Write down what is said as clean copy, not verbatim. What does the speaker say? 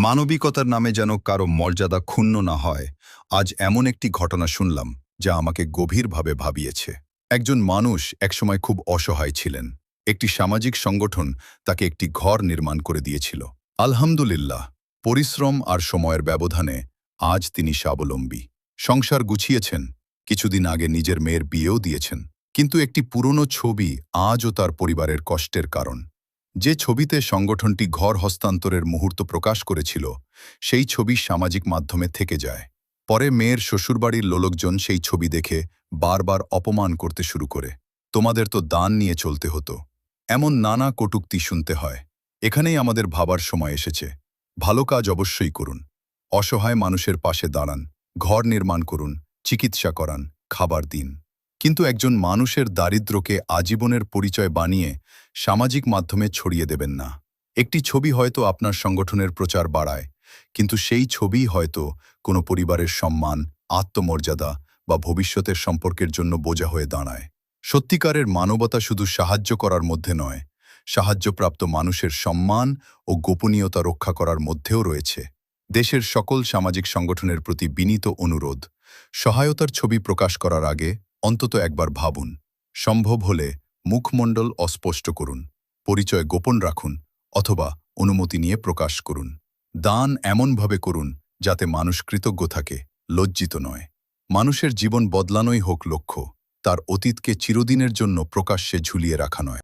মানবিকতার নামে যেন কারো মর্যাদা ক্ষুণ্ণ না হয়, আজ এমন একটি ঘটনা শুনলাম যা আমাকে গভীরভাবে ভাবিয়েছে। একজন মানুষ একসময় খুব অসহায় ছিলেন। একটি সামাজিক সংগঠন তাকে একটি ঘর নির্মাণ করে দিয়েছিল। আলহামদুলিল্লাহ, পরিশ্রম আর সময়ের ব্যবধানে আজ তিনি স্বাবলম্বী। সংসার গুছিয়েছেন, কিছুদিন আগে নিজের মেয়ের বিয়েও দিয়েছেন। কিন্তু একটি পুরনো ছবি আজও তার পরিবারের কষ্টের কারণ। যে ছবিতে সংগঠনটি ঘর হস্তান্তরের মুহূর্ত প্রকাশ করেছিল, সেই ছবি সামাজিক মাধ্যমে থেকে যায়। পরে মেয়ের শ্বশুরবাড়ির লোকজন সেই ছবি দেখে বারবার অপমান করতে শুরু করে। তোমাদের তো দান নিয়ে চলতে হতো, এমন নানা কটূক্তি শুনতে হয়। এখানেই আমাদের ভাবার সময় এসেছে। ভালো কাজ অবশ্যই করুন, অসহায় মানুষের পাশে দাঁড়ান, ঘর নির্মাণ করুন, চিকিৎসা করান, খাবার দিন। কিন্তু একজন মানুষের দারিদ্র্যকে আজীবনের পরিচয় বানিয়ে সামাজিক মাধ্যমে ছড়িয়ে দেবেন না। একটি ছবি হয়তো আপনার সংগঠনের প্রচার বাড়ায়, কিন্তু সেই ছবিই হয়তো কোনো পরিবারের সম্মান, আত্মমর্যাদা বা ভবিষ্যতের সম্পর্কের জন্য বোঝা হয়ে দাঁড়ায়। সত্যিকারের মানবতা শুধু সাহায্য করার মধ্যে নয়, সাহায্যপ্রাপ্ত মানুষের সম্মান ও গোপনীয়তা রক্ষা করার মধ্যেও রয়েছে। দেশের সকল সামাজিক সংগঠনের প্রতি বিনীত অনুরোধ, সহায়তার ছবি প্রকাশ করার আগে অন্তত একবার ভাবুন। সম্ভব হলে মুখমণ্ডল অস্পষ্ট করুন, পরিচয় গোপন রাখুন, অথবা অনুমতি নিয়ে প্রকাশ করুন। দান এমনভাবে করুন যাতে মানুষ কৃতজ্ঞ থাকে, লজ্জিত নয়। মানুষের জীবন বদলানোই হোক লক্ষ্য, তার অতীতকে চিরদিনের জন্য প্রকাশ্যে ঝুলিয়ে রাখা নয়।